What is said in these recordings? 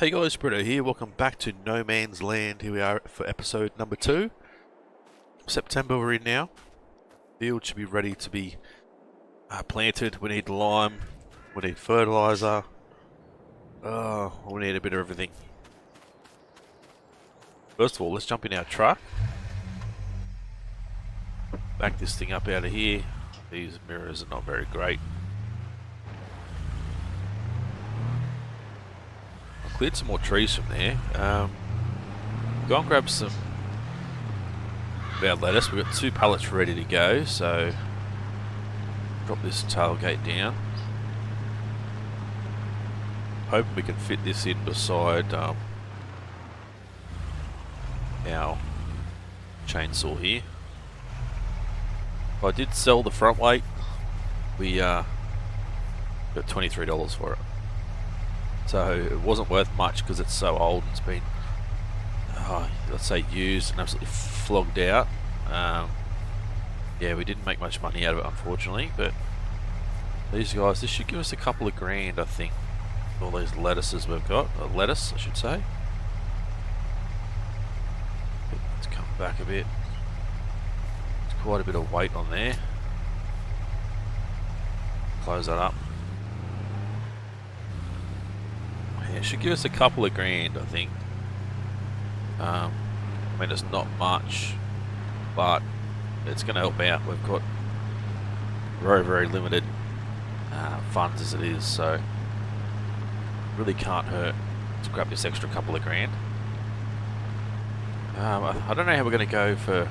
Hey guys, Britto here. Welcome back to No Man's Land. Here we are for episode number 2. September we're in now. Field should be ready to be planted. We need lime. We need fertilizer. We need a bit of everything. First of all, let's jump in our truck. Back this thing up out of here. These mirrors are not very great. Cleared some more trees from there. Go and grab some of our lettuce. We've got 2 pallets ready to go, so drop this tailgate down. Hoping we can fit this in beside our chainsaw here. I did sell the front weight. We got $23 for it. So it wasn't worth much because it's so old and it's been, let's say, used and absolutely flogged out. Yeah, we didn't make much money out of it, unfortunately, but these guys, this should give us a couple of grand, I think. All these lettuces we've got, lettuce, I should say. Let's come back a bit. There's quite a bit of weight on there. Close that up. Yeah, it should give us a couple of grand, I think. I mean, it's not much, but it's going to help out. We've got very, very limited funds as it is, so really can't hurt to grab this extra couple of grand. I don't know how we're going to go for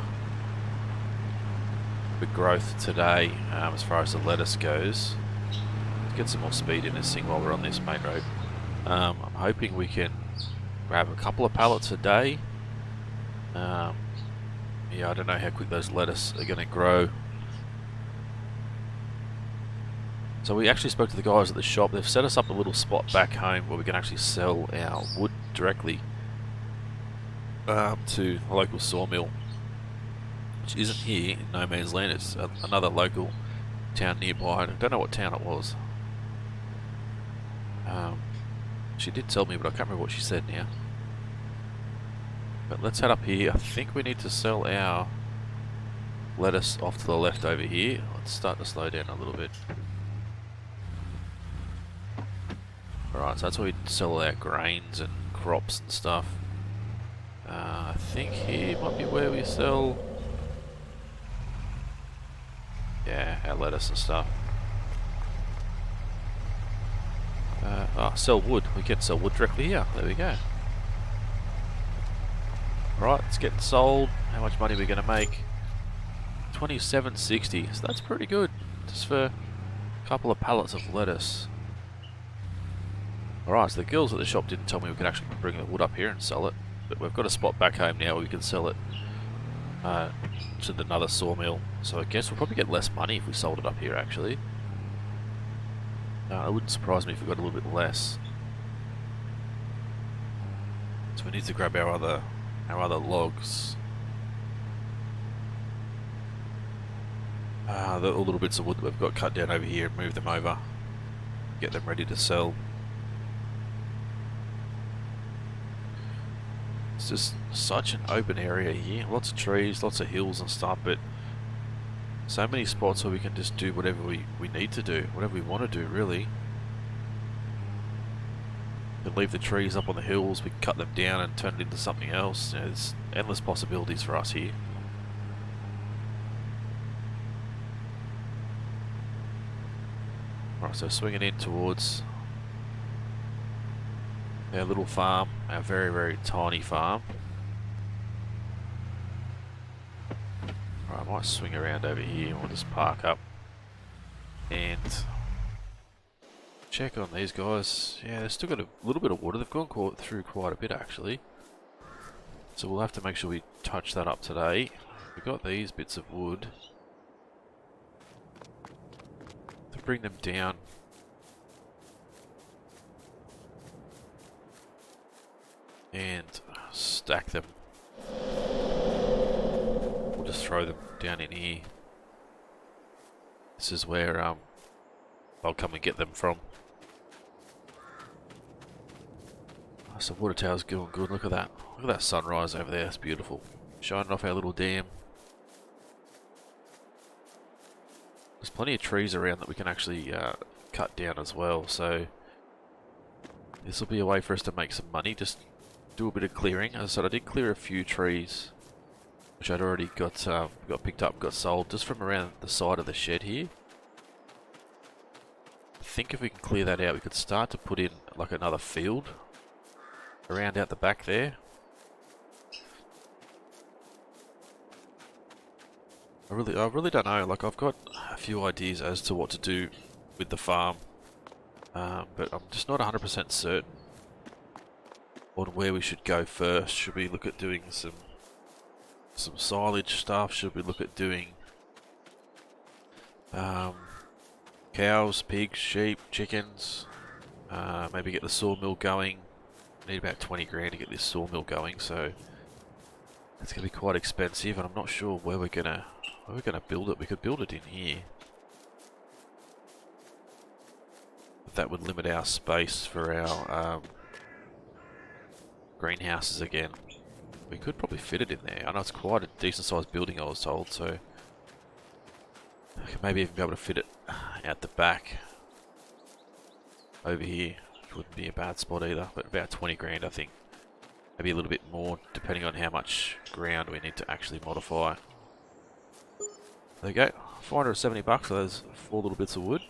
growth today as far as the lettuce goes. Let's get some more speed in this thing while we're on this main road. I'm hoping we can grab a couple of pallets a day. Yeah, I don't know how quick those lettuce are going to grow. So we actually spoke to the guys at the shop. They've set us up a little spot back home where we can actually sell our wood directly to a local sawmill, which isn't here in No Man's Land. It's another local town nearby. I don't know what town it was. She did tell me, but I can't remember what she said now. But let's head up here. I think we need to sell our lettuce off to the left over here. Let's start to slow down a little bit. Alright, so that's where we sell all our grains and crops and stuff. I think here might be where we sell, yeah, our lettuce and stuff. Sell wood. We can sell wood directly here. There we go. Right, it's getting sold. How much money are we going to make? $27.60. So that's pretty good, just for a couple of pallets of lettuce. Alright, so the girls at the shop didn't tell me we could actually bring the wood up here and sell it, but we've got a spot back home now where we can sell it to another sawmill. So I guess we'll probably get less money if we sold it up here, actually. It wouldn't surprise me if we got a little bit less. So we need to grab our other logs. The little bits of wood that we've got cut down over here and move them over. Get them ready to sell. It's just such an open area here. Lots of trees, lots of hills and stuff, but so many spots where we can just do whatever we need to do, whatever we want to do, really. We can leave the trees up on the hills, we can cut them down and turn it into something else. You know, there's endless possibilities for us here. Alright, so swinging in towards our little farm, our very, very tiny farm. I might swing around over here and we'll just park up and check on these guys. Yeah, they've still got a little bit of water. They've gone through quite a bit, actually. So we'll have to make sure we touch that up today. We've got these bits of wood to bring them down. And stack them. We'll just throw them down in here. This is where I'll come and get them from. So water tower's going good. Look at that. Look at that sunrise over there. It's beautiful. Shining off our little dam. There's plenty of trees around that we can actually cut down as well. So this will be a way for us to make some money. Just do a bit of clearing. As I said, I did clear a few trees, which I'd already got picked up, got sold, just from around the side of the shed here. I think if we can clear that out, we could start to put in like another field around out the back there. I really don't know. Like, I've got a few ideas as to what to do with the farm, but I'm just not 100% certain on where we should go first. Should we look at doing some silage stuff? Should we look at doing cows, pigs, sheep, chickens? Maybe get the sawmill going. Need about 20 grand to get this sawmill going, so it's gonna be quite expensive, and I'm not sure where we're gonna build it. We could build it in here, but that would limit our space for our greenhouses again. We could probably fit it in there. I know it's quite a decent sized building, I was told, so I could maybe even be able to fit it out the back over here. Wouldn't be a bad spot either, but about 20 grand I think. Maybe a little bit more depending on how much ground we need to actually modify. There you go, 470 bucks for those 4 little bits of wood.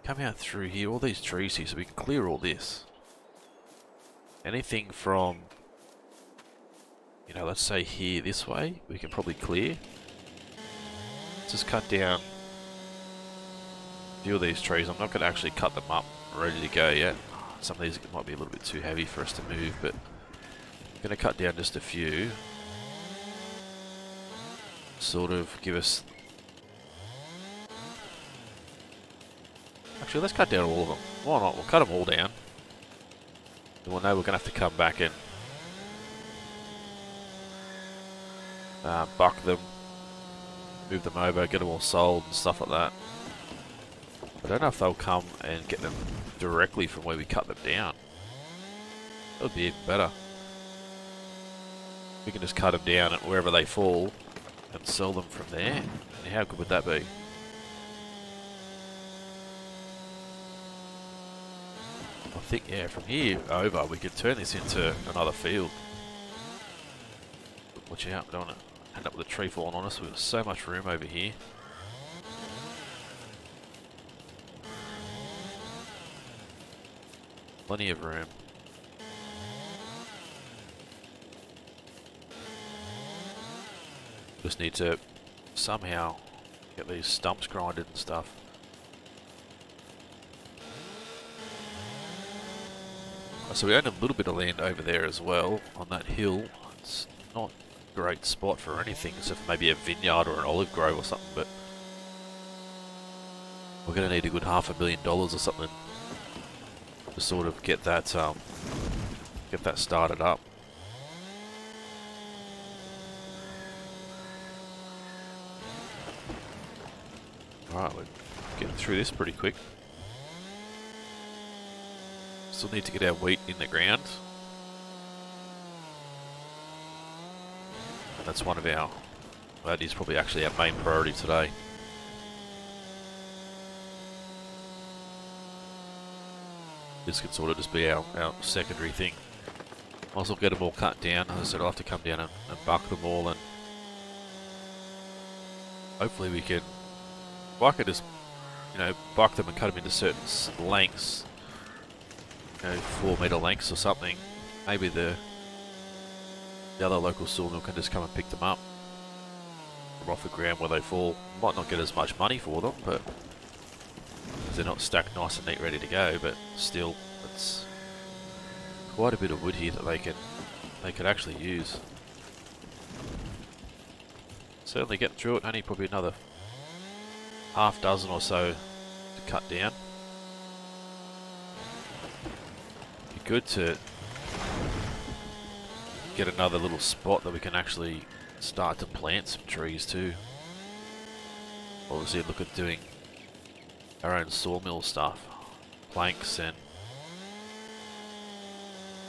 Come out through here, all these trees here, so we can clear all this. Anything from, you know, let's say here this way, we can probably clear. Let's just cut down a few of these trees. I'm not going to actually cut them up ready to go yet. Some of these might be a little bit too heavy for us to move, but I'm going to cut down just a few. Sort of give us... Actually, let's cut down all of them. Why not? We'll cut them all down. And we'll know we're going to have to come back and buck them, move them over, get them all sold and stuff like that. I don't know if they'll come and get them directly from where we cut them down. That would be even better. We can just cut them down at wherever they fall and sell them from there. And how good would that be? I think, yeah, from here over we could turn this into another field. Watch out, we don't want to end up with a tree falling on us. We've got so much room over here. Plenty of room. Just need to somehow get these stumps grinded and stuff. So we own a little bit of land over there as well, on that hill. It's not a great spot for anything, except for maybe a vineyard or an olive grove or something, but we're going to need a good $500,000 or something to sort of get that started up. Alright, we're getting through this pretty quick. Still need to get our wheat in the ground. And that's one of our, well, that is probably actually our main priority today. This could sort of just be our secondary thing. Might as well get them all cut down. As I said, I'll have to come down and buck them all, and hopefully we can, if I could just, you know, buck them and cut them into certain lengths, you know, 4 metre lengths or something, maybe the other local sawmill can just come and pick them up from off the ground where they fall. Might not get as much money for them, but they're not stacked nice and neat ready to go, but still, it's quite a bit of wood here that they could actually use. Certainly getting through it, only probably another half dozen or so to cut down. Be good to get another little spot that we can actually start to plant some trees too. Obviously look at doing our own sawmill stuff, planks and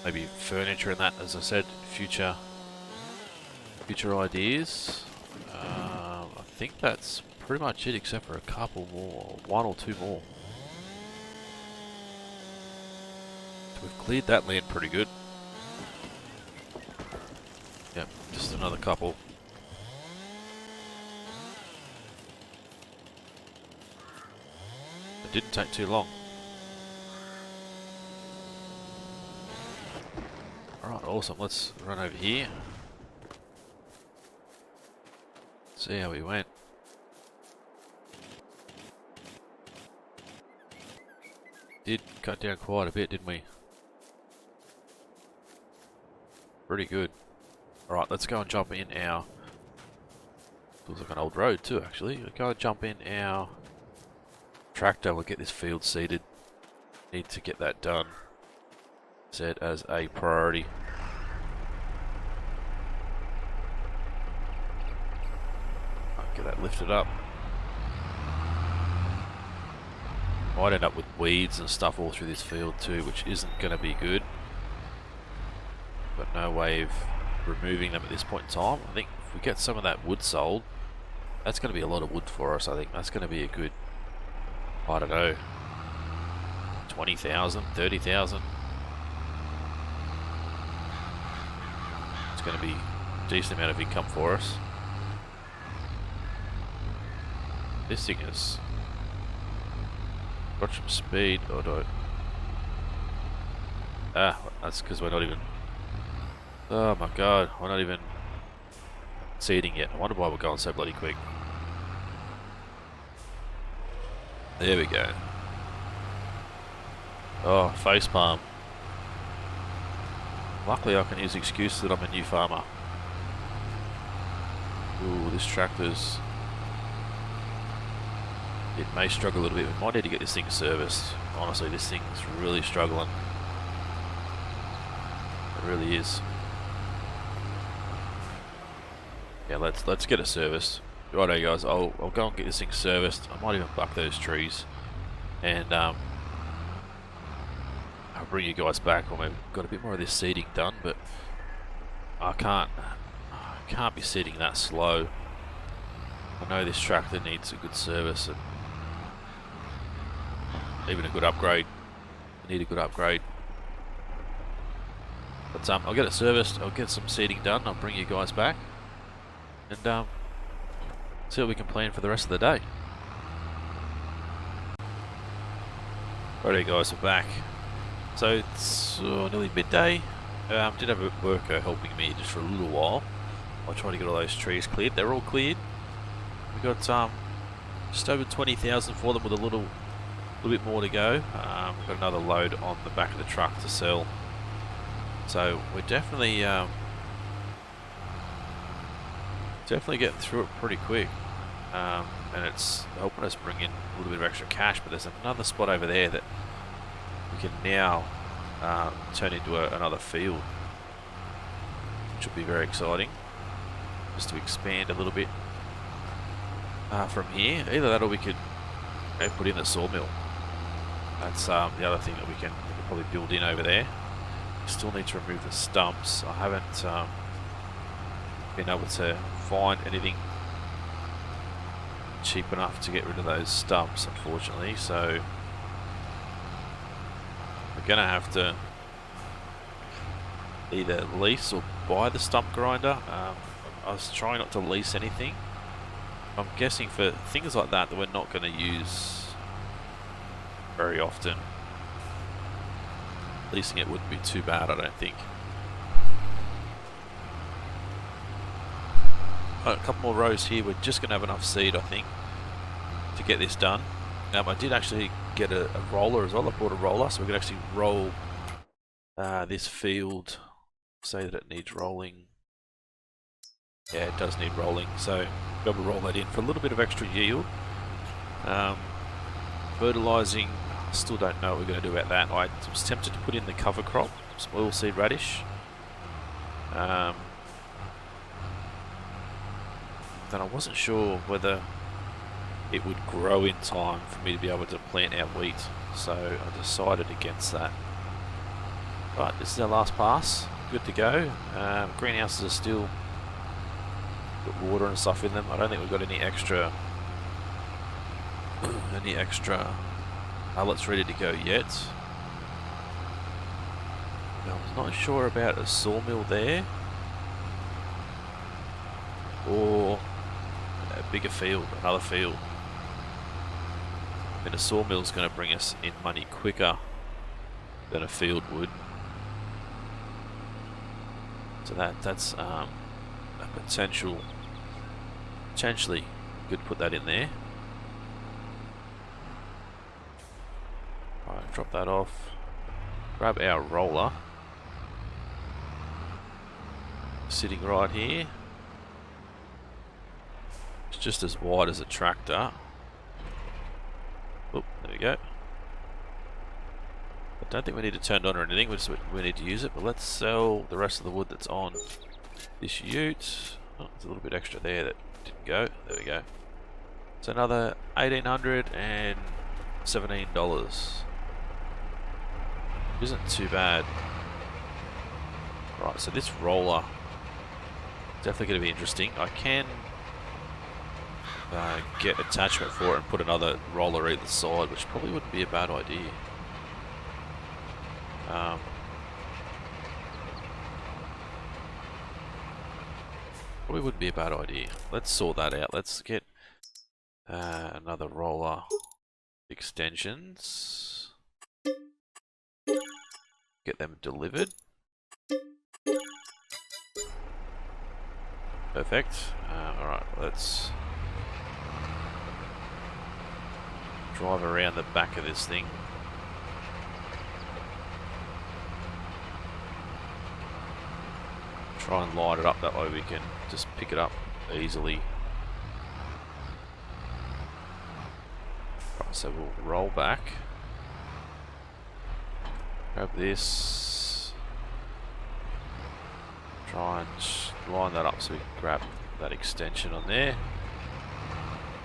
maybe furniture and that, as I said, future ideas. I think that's pretty much it, except for a couple more, one or two more. So we've cleared that land pretty good. Yep, just another couple. It didn't take too long. Alright, awesome. Let's run over here. See how we went. Did cut down quite a bit, didn't we? Pretty good. Alright, let's go and jump in our... Looks like an old road too, actually. Let's go and jump in our tractor. We'll get this field seeded. Need to get that done. Set as a priority. I'll get that lifted up. Might end up with weeds and stuff all through this field too, which isn't going to be good. Got no way of removing them at this point in time. I think if we get some of that wood sold, that's going to be a lot of wood for us. I think that's going to be a good, I don't know, 20,000, 30,000. It's going to be a decent amount of income for us. This thing is got some speed, or do I... Ah, that's because we're not even... Oh my god, we're not even seeding yet. I wonder why we're going so bloody quick. There we go. Oh, facepalm. Luckily I can use the excuse that I'm a new farmer. Ooh, this tractor's... It may struggle a little bit. We might need to get this thing serviced. Honestly, this thing's really struggling. It really is. Yeah, let's get it serviced. Righto guys, I'll go and get this thing serviced. I might even buck those trees. And I'll bring you guys back when we've got a bit more of this seeding done, but I can't be seeding that slow. I know this tractor needs a good service and even a good upgrade. I need a good upgrade. But I'll get it serviced, I'll get some seeding done, I'll bring you guys back and see what we can plan for the rest of the day. Alright guys, we're back. So it's nearly midday. Did have a worker helping me just for a little while. I'll try to get all those trees cleared. They're all cleared. We got just over 20,000 for them with a little bit more to go. We've got another load on the back of the truck to sell. So we're definitely getting through it pretty quick. And it's helping us bring in a little bit of extra cash, but there's another spot over there that we can now turn into another field, which will be very exciting, just to expand a little bit from here. Either that or we could put in the sawmill. That's the other thing that we can probably build in over there. We still need to remove the stumps. I haven't been able to find anything cheap enough to get rid of those stumps, unfortunately, so we're gonna have to either lease or buy the stump grinder. I was trying not to lease anything. I'm guessing for things like that we're not going to use very often, leasing it wouldn't be too bad, I don't think. A couple more rows here. We're just going to have enough seed, I think, to get this done. I did actually get a roller as well. I bought a roller so we can actually roll this field. Say that it needs rolling. Yeah, it does need rolling, so be able to roll that in for a little bit of extra yield. Fertilizing, still don't know what we're going to do about that. I was tempted to put in the cover crop, some oilseed radish. Then I wasn't sure whether it would grow in time for me to be able to plant our wheat, so I decided against that. Right, this is our last pass. Good to go. Greenhouses are still got water and stuff in them. I don't think we've got any extra pallets ready to go yet. Now, I was not sure about a sawmill there or a bigger field, another field. And a sawmill is going to bring us in money quicker than a field would. So that's a potentially good to put that in there. Alright, drop that off. Grab our roller. Sitting right here. It's just as wide as a tractor. Oh, there we go. I don't think we need to turn it on or anything, we need to use it, but let's sell the rest of the wood that's on this ute. Oh, there's a little bit extra there that didn't go. There we go. It's another $1,817. Isn't too bad. Right, so this roller is definitely going to be interesting. I can get attachment for it and put another roller either side, which probably wouldn't be a bad idea. Probably wouldn't be a bad idea. Let's sort that out. Let's get another roller extensions. Get them delivered. Perfect. Alright, let's drive around the back of this thing. Try and light it up, that way we can just pick it up easily. Right, so we'll roll back. Grab this. Try and line that up so we can grab that extension on there.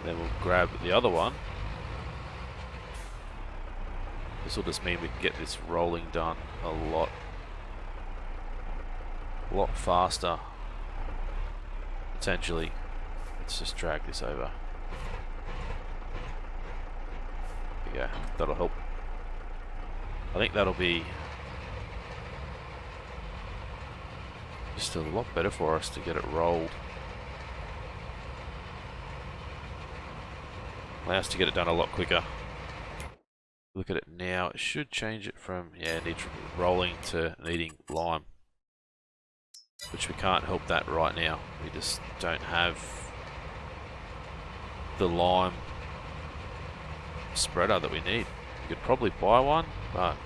Then we'll grab the other one. This will just mean we can get this rolling done a lot faster, potentially. Let's just drag this over. There we go, that'll help. I think that'll be just a lot better for us to get it rolled. Allow us to get it done a lot quicker. Look at it now, it should change it from, rolling to needing lime. Which we can't help that right now. We just don't have the lime spreader that we need. We could probably buy one, but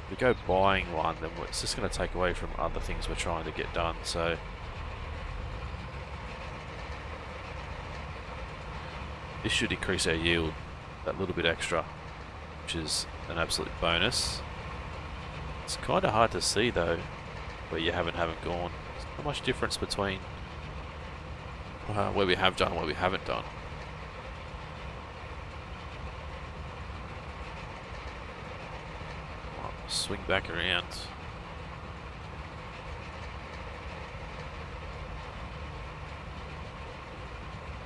if we go buying one, then it's just going to take away from other things we're trying to get done. So this should increase our yield that little bit extra, which is an absolute bonus. It's kind of hard to see though, where you haven't gone. There's not much difference between where we have done and where we haven't done. Right, swing back around.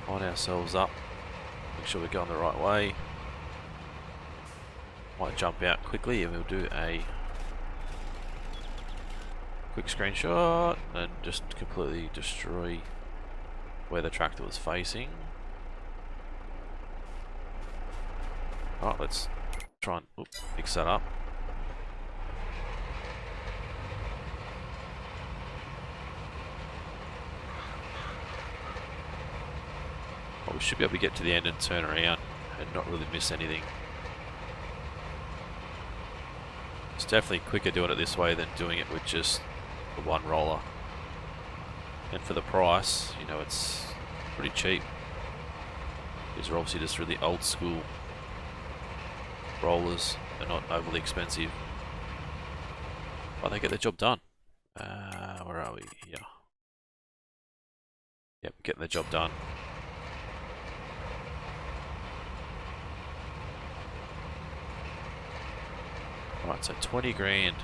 Line ourselves up. Make sure we're going the right way. Might jump out quickly and we'll do a quick screenshot and just completely destroy where the tractor was facing. Alright, let's try and fix that up. Well, we should be able to get to the end and turn around and not really miss anything. It's definitely quicker doing it this way than doing it with just the one roller. And for the price, you know, it's pretty cheap. These are obviously just really old school rollers. They're not overly expensive, but they get the job done. Where are we? Here. Yep, getting the job done. Right, so 20 grand.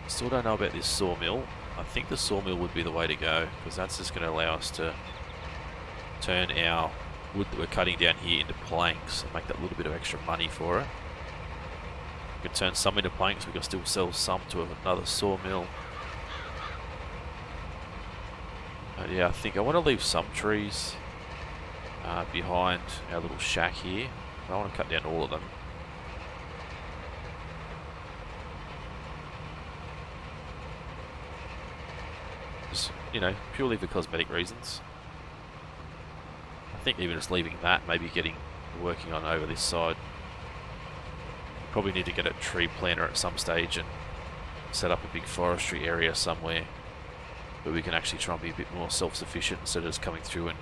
Still don't know about this sawmill. I think the sawmill would be the way to go, because that's just going to allow us to turn our wood that we're cutting down here into planks and make that little bit of extra money for it. We can turn some into planks, we can still sell some to another sawmill. Yeah, I think I want to leave some trees behind our little shack here. I want to cut down all of them. Just, you know, purely for cosmetic reasons. I think even just leaving that, maybe working on over this side. Probably need to get a tree planter at some stage and set up a big forestry area somewhere where we can actually try and be a bit more self-sufficient instead of just coming through and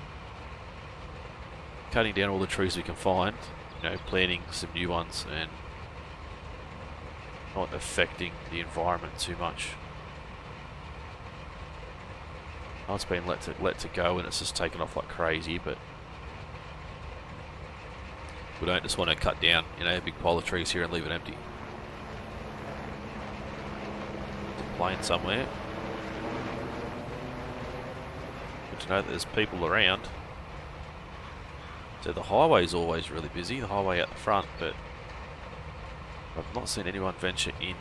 cutting down all the trees we can find, you know, planting some new ones and not affecting the environment too much. Oh, it's been let to go and it's just taken off like crazy, but we don't just want to cut down, you know, a big pile of trees here and leave it empty. There's a plane somewhere. Good to know that there's people around. So the highway's always really busy, the highway out the front, but I've not seen anyone venture in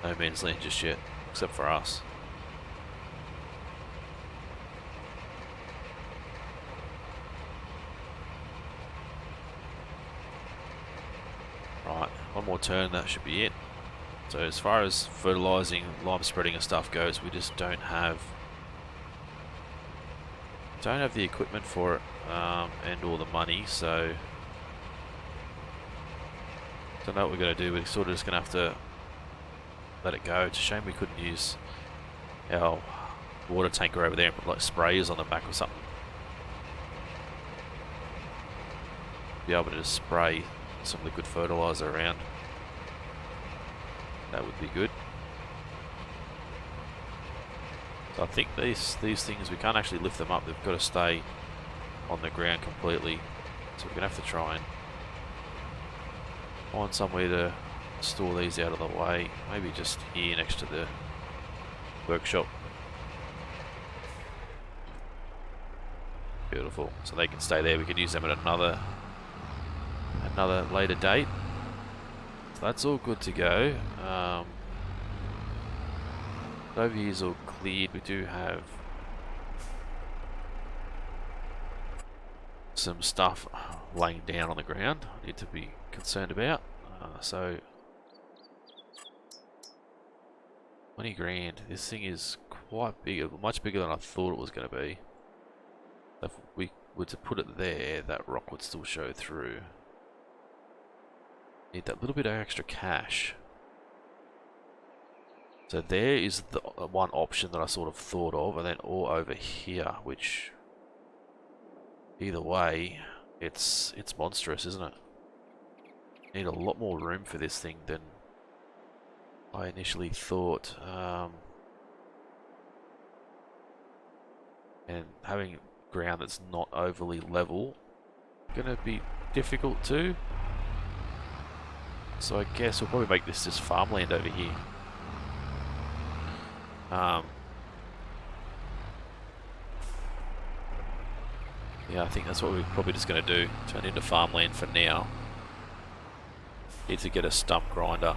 no man's land just yet, except for us. Right, one more turn, that should be it. So as far as fertilizing, lime spreading and stuff goes, we just don't have the equipment for it, and all the money, so don't know what we're going to do. We're sort of just going to have to let it go. It's a shame we couldn't use our water tanker over there and put like sprayers on the back or something. Be able to just spray some liquid fertilizer around. That would be good. So I think these things, we can't actually lift them up. They've got to stay on the ground completely. So we're going to have to try and find somewhere to store these out of the way. Maybe just here next to the workshop. Beautiful. So they can stay there. We can use them at another later date. So that's all good to go. Over here's all cleared. We do have some stuff laying down on the ground I need to be concerned about. So 20 grand. This thing is quite big, much bigger than I thought it was going to be. If we were to put it there, that rock would still show through. Need that little bit of extra cash. So there is the one option that I sort of thought of, and then all over here, which either way, it's monstrous, isn't it? Need a lot more room for this thing than I initially thought. And having ground that's not overly level, gonna be difficult too. So I guess we'll probably make this just farmland over here. Yeah, I think that's what we're probably just going to do. Turn into farmland for now. Need to get a stump grinder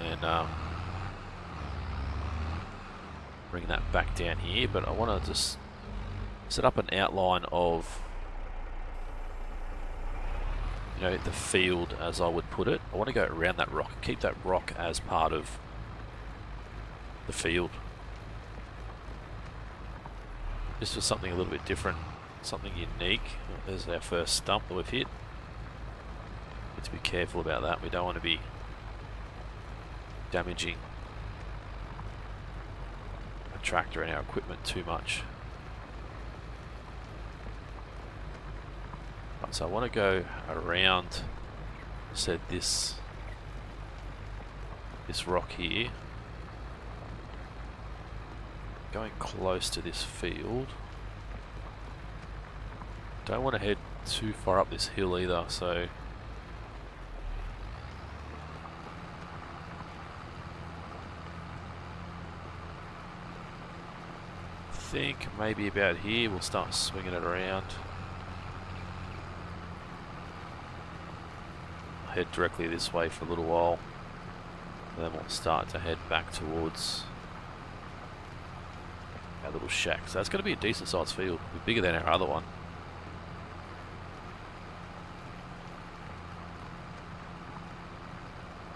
and bring that back down here. But I want to just set up an outline of, you know, the field as I would put it. I want to go around that rock, keep that rock as part of the field. Just for something a little bit different, something unique. There's our first stump that we've hit. Need to be careful about that. We don't want to be damaging a tractor and our equipment too much. Right, so I want to go around, said this rock here. Going close to this field. Don't want to head too far up this hill either, so think maybe about here we'll start swinging it around. Head directly this way for a little while, and then we'll start to head back towards our little shack. So that's going to be a decent sized field, a bit bigger than our other one.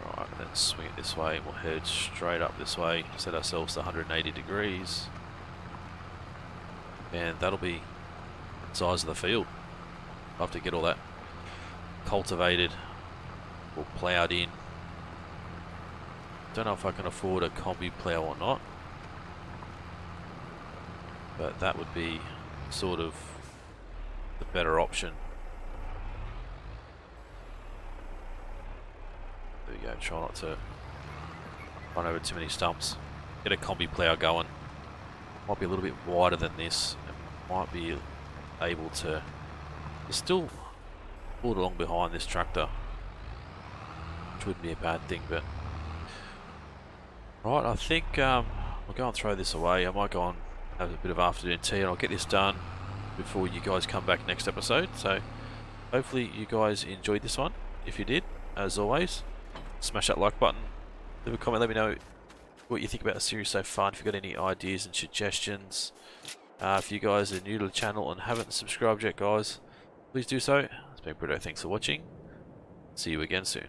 Alright, and then swing it this way, and we'll head straight up this way, set ourselves to 180 degrees, and that'll be the size of the field. I'll have to get all that cultivated or ploughed in. Don't know if I can afford a combi plough or not, but that would be sort of the better option. There we go, try not to run over too many stumps. Get a combi plough going. Might be a little bit wider than this, and might be able to still pull it along behind this tractor, which wouldn't be a bad thing. But right, I think I'll go and throw this away. I might go and have a bit of afternoon tea, and I'll get this done before you guys come back next episode. So hopefully you guys enjoyed this one. If you did, as always, smash that like button, leave a comment, let me know what you think about the series so far, if you've got any ideas and suggestions. If you guys are new to the channel and haven't subscribed yet, guys, please do so. It's been Britto, thanks for watching. See you again soon.